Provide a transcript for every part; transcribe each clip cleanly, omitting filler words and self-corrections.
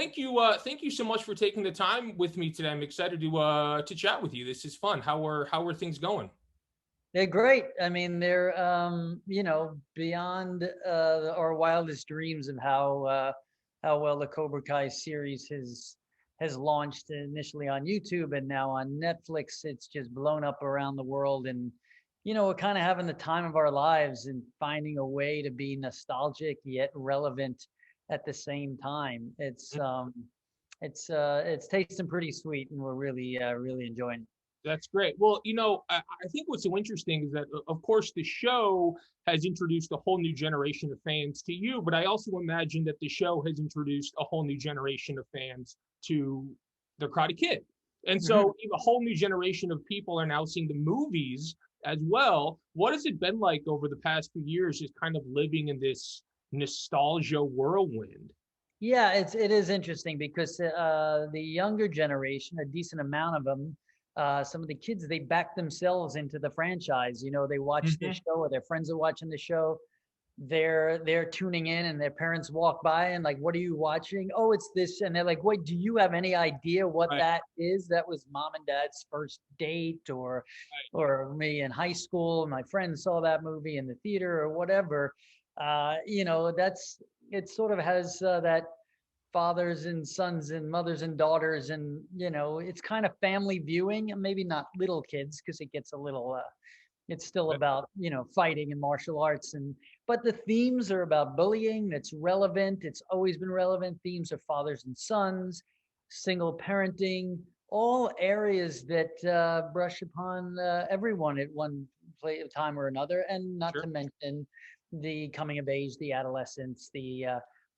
thank you so much for taking the time with me today. I'm excited to chat with you. This is fun. How are things going? They're great. I mean, they're beyond our wildest dreams of how well the Cobra Kai series has launched initially on YouTube and now on Netflix. It's just blown up around the world, and we're kind of having the time of our lives and finding a way to be nostalgic yet relevant at the same time. It's tasting pretty sweet, and we're really enjoying it. That's great. Well, I think what's so interesting is that, of course, the show has introduced a whole new generation of fans to you, but I also imagine that the show has introduced a whole new generation of fans to the Karate Kid. And so a whole new generation of people are now seeing the movies as well. What has it been like over the past few years, just kind of living in this nostalgia whirlwind? Yeah, it is interesting because the younger generation, a decent amount of them, some of the kids, they back themselves into the franchise. They watch the Mhm. show, or their friends are watching the show. They're tuning in, and their parents walk by and like, "What are you watching?" "Oh, it's this," and they're like, "Wait, do you have any idea what Right, that is? That was mom and dad's first date, or me in high school. My friend saw that movie in the theater, or whatever." That's it. Sort of has that fathers and sons and mothers and daughters, and it's kind of family viewing, and maybe not little kids because it gets a little it's still right. about fighting and martial arts, but the themes are about bullying. That's relevant. It's always been relevant. Themes of fathers and sons, single parenting, all areas that brush upon everyone at one time or another, and not to Sure. mention the coming of age, the adolescence, the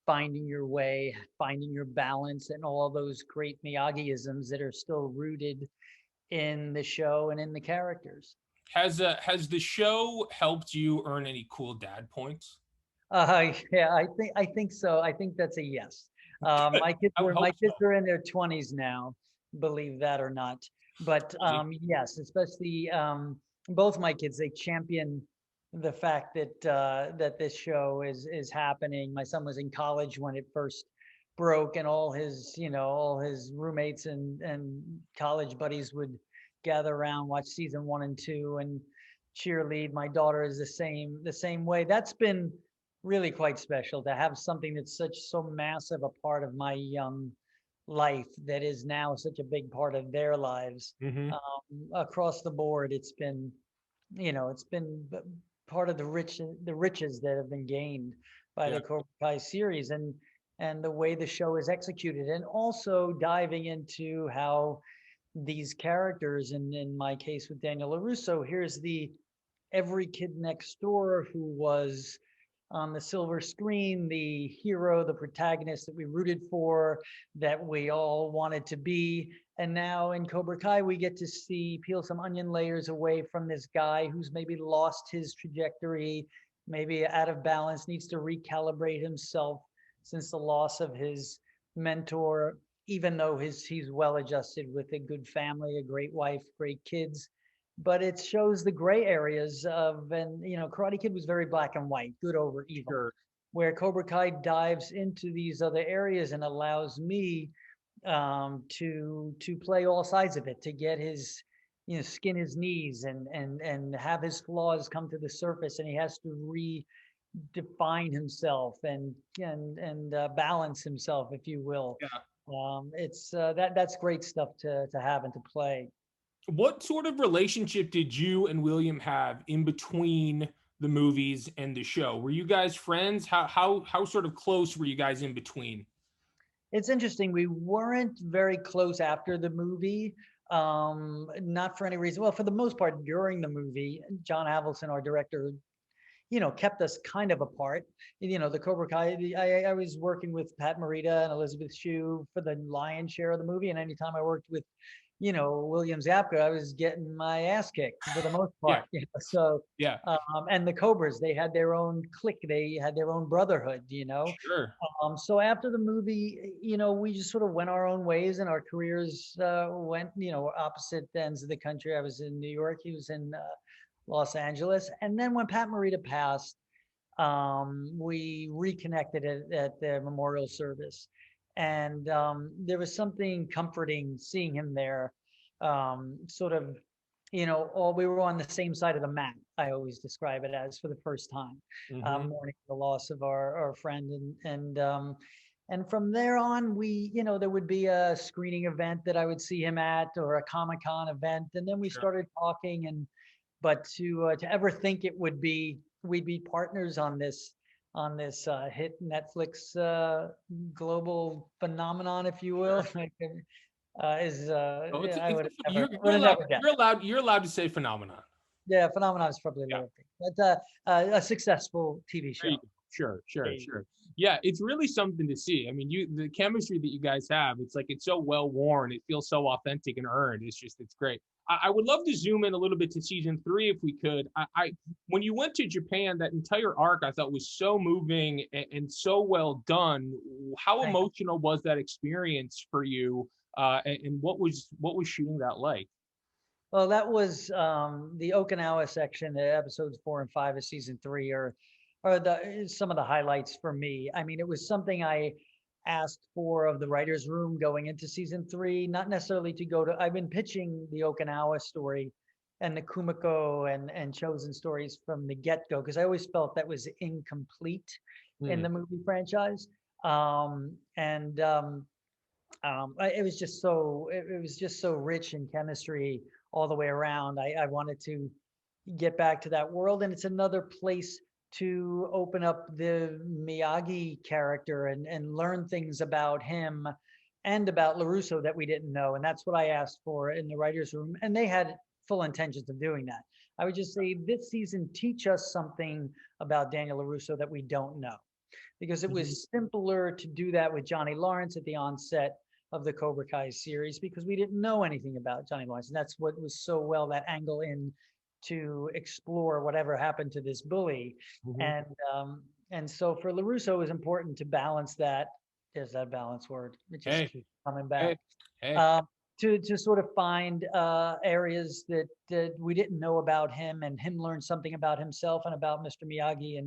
finding your way, finding your balance, and all those great Miyagi-isms that are still rooted in the show and in the characters. Has the show helped you earn any cool dad points? Yeah, I think so. I think that's a yes. Good. I would My hope kids so. are in their 20s now, believe that or not. But See? yes, especially both my kids, they champion the fact that this show is happening. My son was in college when it first broke, and all his roommates and college buddies would gather around, watch season 1 and 2, and cheerlead. My daughter is the same way. That's been really quite special to have something that's so massive a part of my young life that is now such a big part of their lives. Hmm. Across the board, it's been part of the riches that have been gained by Yeah. the Cobra Kai series, and the way the show is executed, and also diving into how these characters, and in my case with Daniel LaRusso, here's the every kid next door who was on the silver screen, the hero, the protagonist that we rooted for, that we all wanted to be. And now in Cobra Kai, we get to see peel some onion layers away from this guy who's maybe lost his trajectory, maybe out of balance, needs to recalibrate himself since the loss of his mentor, even though he's well adjusted with a good family, a great wife, great kids. But it shows the gray areas of, and Karate Kid was very black and white, good over evil, Sure. where Cobra Kai dives into these other areas and allows me to play all sides of it, to get his skin his knees, and have his flaws come to the surface, and he has to redefine himself and balance himself, if you will. Yeah. It's that's great stuff to have and to play. What sort of relationship did you and William have in between the movies and the show? Were you guys friends? How sort of close were you guys in between? It's interesting. We weren't very close after the movie, not for any reason. Well, for the most part, during the movie, John Avildsen, our director, kept us kind of apart. The Cobra Kai. I was working with Pat Morita and Elizabeth Shue for the lion's share of the movie, and anytime I worked with, William Zabka, I was getting my ass kicked for the most Yeah. part. So, Yeah. and the Cobras, they had their own clique, they had their own brotherhood. Sure. So after the movie, we just sort of went our own ways, and our careers went, opposite ends of the country. I was in New York, he was in Los Angeles, and then when Pat Morita passed, we reconnected at the memorial service, And there was something comforting seeing him there, sort of, all we were on the same side of the mat. I always describe it as, for the first time, Hmm. mourning the loss of our friend, and from there on, there would be a screening event that I would see him at, or a Comic-Con event, and then we Sure. started talking. And but to ever think we'd be partners on this hit Netflix global phenomenon, if you will, Sure. is Oh, yeah, I it's would a, have never, would have never guessed. you're allowed to say phenomenon. Yeah, phenomenon is probably a Yeah. little thing, but a successful TV There you show. go. Sure, sure, Hey, sure. Yeah, it's really something to see. I mean, the chemistry that you guys have, it's like it's so well worn. It feels so authentic and earned. It's great. I would love to zoom in a little bit to season 3 if we could. When you went to Japan, that entire arc I thought was so moving and so well done. How thank emotional was that experience for you? And what was shooting that like? Well, that was the Okinawa section, the episodes 4 and 5 of season 3 are the some of the highlights for me. I mean, it was something I asked for of the writers' room going into season 3, not necessarily to go to. I've been pitching the Okinawa story and the Kumiko and Chosen stories from the get-go, because I always felt that was incomplete in Hmm. the movie franchise. And it was just it was just so rich in chemistry all the way around. I wanted to get back to that world, and it's another place to open up the Miyagi character and learn things about him and about LaRusso that we didn't know. And that's what I asked for in the writers' room, and they had full intentions of doing that. I would just say, this season, teach us something about Daniel LaRusso that we don't know, because it Hmm. was simpler to do that with Johnny Lawrence at the onset of the Cobra Kai series, because we didn't know anything about Johnny Lawrence. And that's what was so well, that angle in to explore whatever happened to this bully. Hmm. And and so for LaRusso, it was important to balance that. There's that balance word. It just Hey, keeps coming hey, back. hey. Um, to sort of find areas that we didn't know about him, and him learn something about himself and about Mr. Miyagi,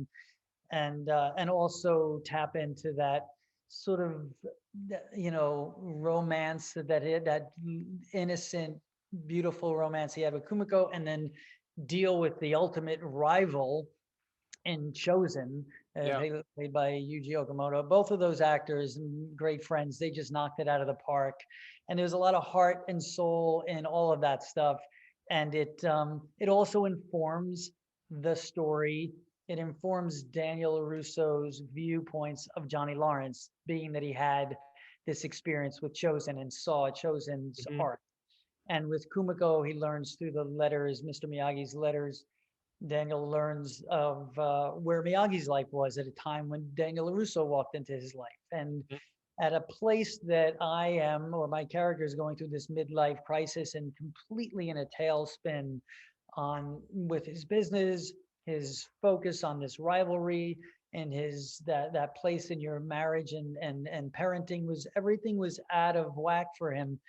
and also tap into that sort of romance, that innocent, beautiful romance he had with Kumiko, and then deal with the ultimate rival in Chosen, Yeah. played by Yuji Okamoto. Both of those actors, great friends, they just knocked it out of the park. And there's a lot of heart and soul in all of that stuff. And it also informs the story. It informs Daniel LaRusso's viewpoints of Johnny Lawrence, being that he had this experience with Chosen and saw Chosen's Hmm. art. And with Kumiko, he learns through the letters, Mr. Miyagi's letters. Daniel learns of where Miyagi's life was at a time when Daniel LaRusso walked into his life. And at a place that I am, or my character is going through this midlife crisis and completely in a tailspin on with his business, his focus on this rivalry, and his that place in your marriage and parenting, was everything was out of whack for him.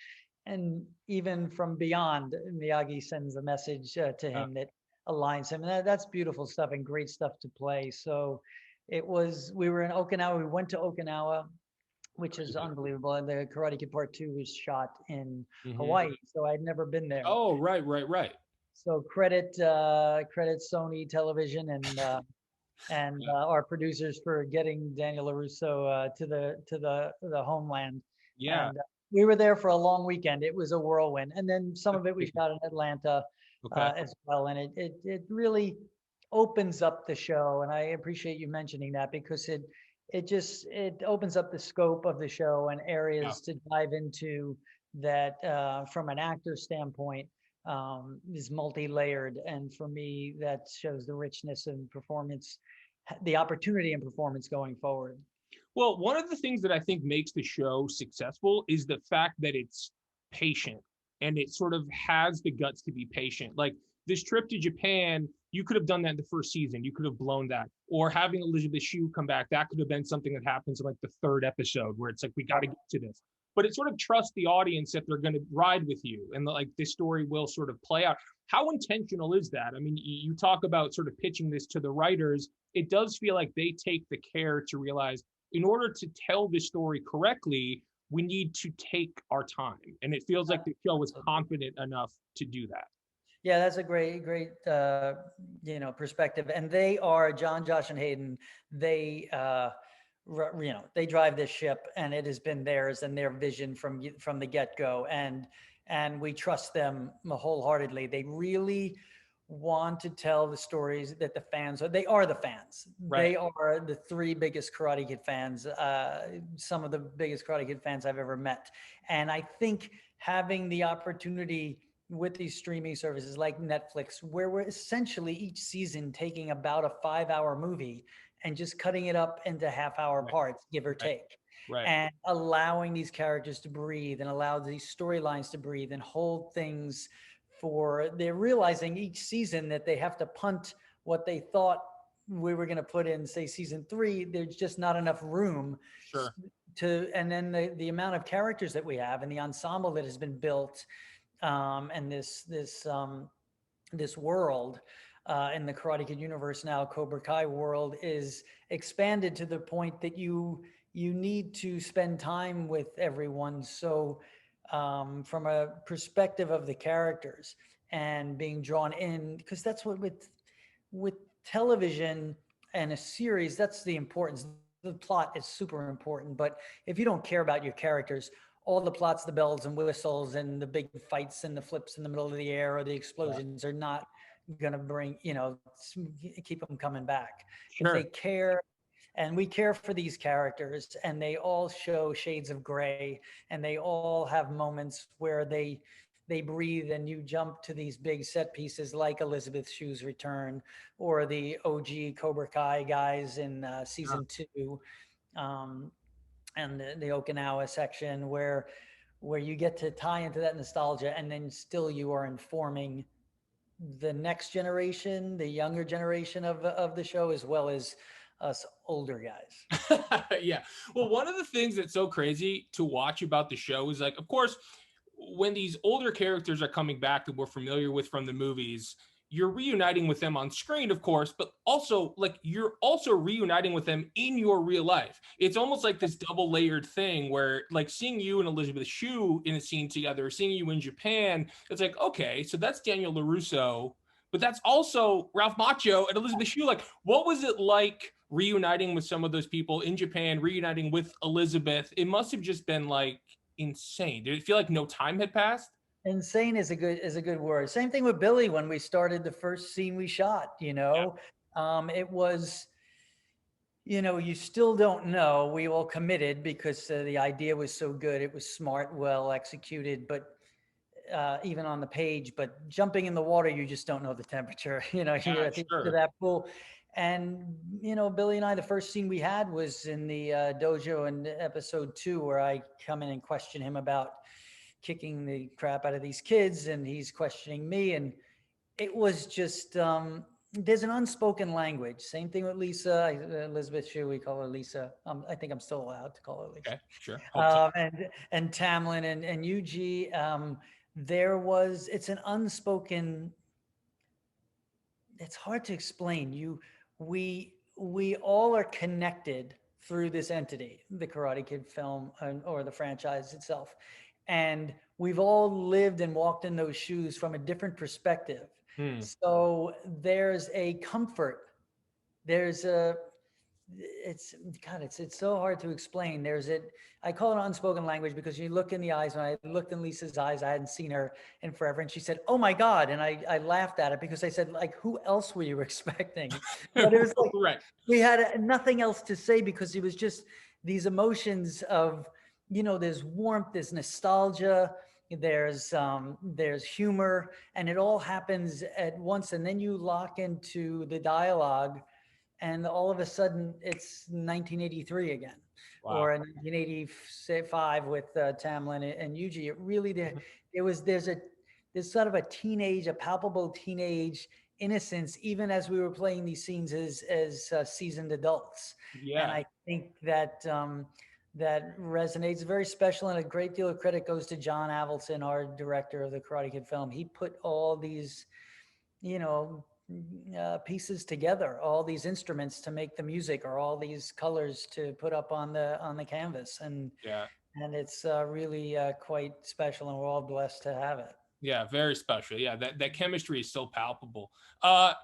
And even from beyond, Miyagi sends a message to Yeah. him that aligns him, and that's beautiful stuff and great stuff to play. So we were in Okinawa. We went to Okinawa, which is Crazy. unbelievable. And the Karate Kid Part 2 was shot in Hmm. Hawaii, so I'd never been there. Oh, right, right, right. So credit Sony Television and our producers for getting Daniel LaRusso to the homeland. Yeah. And we were there for a long weekend. It was a whirlwind, and then some of it we shot in Atlanta Okay. as well. And it really opens up the show, and I appreciate you mentioning that, because it opens up the scope of the show and Yeah. areas to dive into that from an actor standpoint, is multi-layered. And for me, that shows the richness and performance, the opportunity and performance going forward. Well, one of the things that I think makes the show successful is the fact that it's patient and it sort of has the guts to be patient. Like this trip to Japan, you could have done that in the first season. You could have blown that. Or having Elizabeth Shue come back, that could have been something that happens in like the third episode where it's like, we got to get to this. But it sort of trusts the audience that they're going to ride with you and like this story will sort of play out. How intentional is that? I mean, you talk about sort of pitching this to the writers. It does feel like they take the care to realize in order to tell this story correctly, we need to take our time. And it feels like the show was confident enough to do that. Yeah, that's a great perspective. And they are John, Josh, and Hayden. They they drive this ship, and it has been theirs and their vision from the get go. And we trust them wholeheartedly. They really want to tell the stories that the fans are. They are the fans. Right. They are the three biggest Karate Kid fans. Some of the biggest Karate Kid fans I've ever met. And I think having the opportunity with these streaming services like Netflix, where we're essentially each season taking about a 5-hour movie and just cutting it up into half-hour parts, give or take, and allowing these characters to breathe and allow these storylines to breathe and hold things they're realizing each season that they have to punt what they thought we were going to put in, say, season 3. There's just not enough room and then the amount of characters that we have and the ensemble that has been built, and this world in the Karate Kid universe now, Cobra Kai world, is expanded to the point that you need to spend time with everyone. So from a perspective of the characters and being drawn in, because that's what with television and a series, that's the importance. The plot is super important, but if you don't care about your characters, all the plots, the bells and whistles and the big fights and the flips in the middle of the air or the explosions are not going to bring, keep them coming back. If they care, and we care for these characters, and they all show shades of gray, and they all have moments where they breathe, and you jump to these big set pieces like Elizabeth Shue's return or the OG Cobra Kai guys in season 2. And the Okinawa section where you get to tie into that nostalgia, and then still you are informing the next generation, the younger generation of the show, as well as us older guys. Yeah. Well, one of the things that's so crazy to watch about the show is, like, of course, when these older characters are coming back that we're familiar with from the movies, you're reuniting with them on screen, of course, but also, like, you're also reuniting with them in your real life. It's almost like this double layered thing where, like, seeing you and Elizabeth Shue in a scene together, seeing you in Japan, it's like, okay, so that's Daniel LaRusso, but that's also Ralph Macchio and Elizabeth Shue. Like, what was it like reuniting with some of those people in Japan, reuniting with Elizabeth? It must have just been, like, insane. Did it feel like no time had passed? Insane is a good word. Same thing with Billy when we started the first scene we shot. It was, you still don't know. We all committed because the idea was so good. It was smart, well executed, but even on the page. But jumping in the water, you just don't know the temperature. You're at the edge of that pool. And, Billy and I, the first scene we had was in the dojo in episode 2, where I come in and question him about kicking the crap out of these kids, and he's questioning me. And it was just, there's an unspoken language. Same thing with Lisa, Elizabeth Shue, we call her Lisa. I think I'm still allowed to call her Lisa. Okay, sure. And Tamlin and Yuji, it's an unspoken, it's hard to explain. We all are connected through this entity, the Karate Kid film or the franchise itself. And we've all lived and walked in those shoes from a different perspective. So there's a comfort. It's so hard to explain. I call it unspoken language because you look in the eyes. When I looked in Lisa's eyes, I hadn't seen her in forever. And she said, "Oh my God." And I laughed at it because I said, like, who else were you expecting? But it was like, we had nothing else to say because it was just these emotions of, there's warmth, there's nostalgia, there's humor, and it all happens at once. And then you lock into the dialogue, and all of a sudden it's 1983 again. Wow. Or 1985 with Tamlin and Yuji. It really, there's sort of a palpable teenage innocence, even as we were playing these scenes as seasoned adults. Yeah. And I think that that resonates. Very special, and a great deal of credit goes to John Avildsen, our director of the Karate Kid film. He put all these, pieces together, all these instruments to make the music, or all these colors to put up on the canvas, Yeah. and it's really quite special, and we're all blessed to have it. Yeah, very special. Yeah, that chemistry is so palpable. I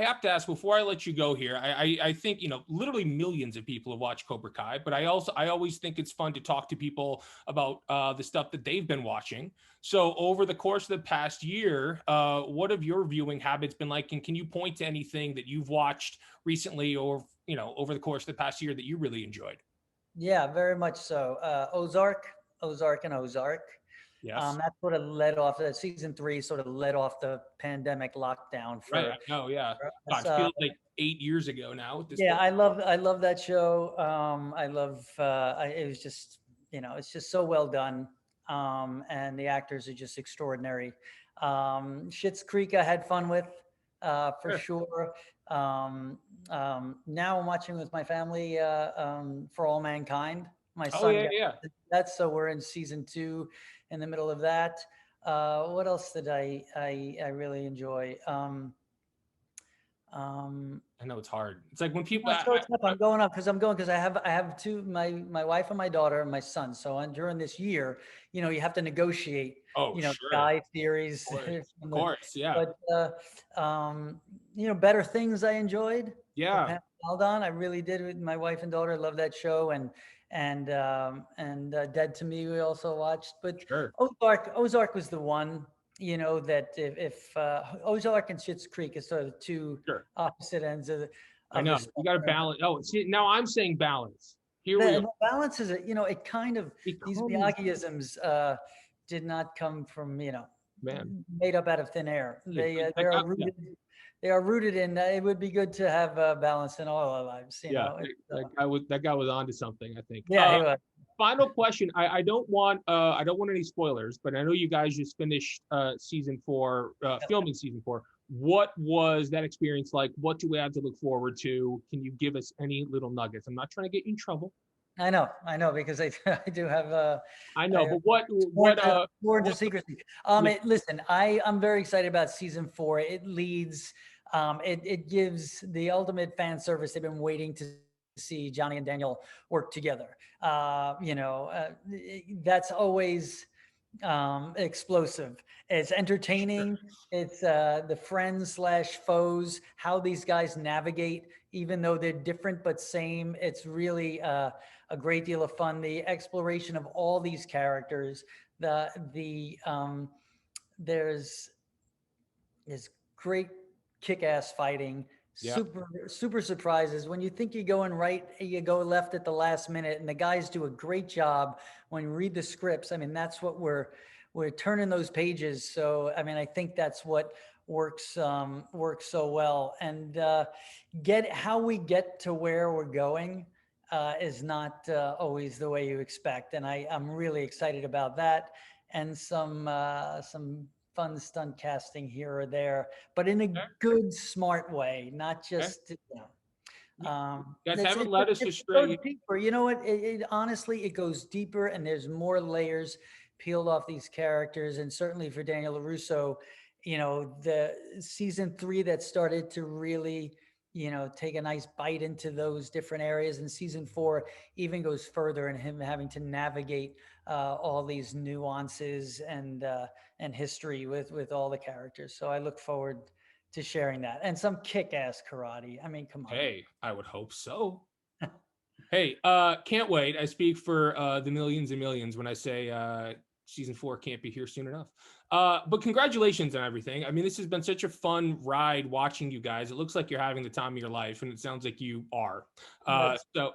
have to ask before I let you go here. I think literally millions of people have watched Cobra Kai, but I always think it's fun to talk to people about the stuff that they've been watching. So over the course of the past year, what have your viewing habits been like? And can you point to anything that you've watched recently, or over the course of the past year that you really enjoyed? Yeah, very much so. Ozark, and Ozark. Yes. That sort of led off, that season 3 sort of led off the pandemic lockdown Right. I for know. Yeah. us. God, feels like 8 years ago now at this Yeah, point. I love that show. It was just, it's just so well done. And the actors are just extraordinary. Schitt's Creek I had fun with, for Sure. sure. Now I'm watching with my family, For All Mankind. My Oh son yeah, got yeah. that, so we're in season 2, in the middle of that. What else did I really enjoy? I know it's hard. It's like when people. No, so it's up. I'm going up because I have two, my wife and my daughter and my son. So during this year, you have to negotiate, Oh, sure. guy theories Of from the, course, yeah, but Better Things I enjoyed with yeah, Pam Aldon. I really did with my wife and daughter. I love that show, and Dead to Me we also watched. But sure. Ozark was the one. That if Ozark and Schitt's Creek is sort of two Sure. opposite ends of the I know. You got to spectrum. balance. Oh, see, now I'm saying balance. Here we are. The balance is, it kind of, these Becomes, Miyagi-isms did not come from, man. made up out of thin air. Like, They are yeah, rooted in, it would be good to have balance in all our lives, yeah. It's, That guy was onto something, I think. yeah, he was. Final question. I don't want any spoilers, but I know you guys just finished season 4, filming season 4. What was that experience like? What do we have to look forward to? Can you give us any little nuggets? I'm not trying to get you in trouble. I know, because I, I do have, I know, but more into what secrecy. yeah, Listen, I'm very excited about season 4. It leads, it gives the ultimate fan service. They've been waiting to see Johnny and Daniel work together. That's always explosive. It's entertaining. It's the friends slash foes, how these guys navigate, even though they're different but same. It's really a great deal of fun. The exploration of all these characters. There's great kick-ass fighting, yeah. super surprises. When you think you're going right, you go left at the last minute, and the guys do a great job when you read the scripts. I mean, that's what we're turning those pages. So I mean, I think that's what works so well. And how we get to where we're going is not always the way you expect, and I'm really excited about that. And some fun stunt casting here or there, but in a Okay, good, smart way, not okay. just, You guys it's, haven't it, led us it goes astray. deeper. You know what? Honestly, it goes deeper, and there's more layers peeled off these characters. And certainly for Daniel LaRusso, the season 3 that started to really, take a nice bite into those different areas. And season 4 even goes further in him having to navigate all these nuances and history with all the characters. So I look forward to sharing that, and some kick-ass karate. I mean, come on. Hey, I would hope so. Hey, can't wait. I speak for the millions and millions when I say season 4 can't be here soon enough. But congratulations on everything. I mean, this has been such a fun ride watching you guys. It looks like you're having the time of your life, and it sounds like you are. So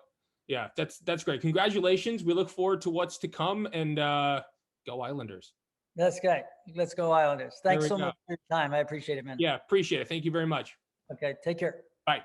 yeah, that's great. Congratulations. We look forward to what's to come, and go Islanders. That's great. Let's go Islanders. There Thanks we so go. much for your time. I appreciate it, man. Yeah, appreciate it. Thank you very much. Okay, take care. Bye.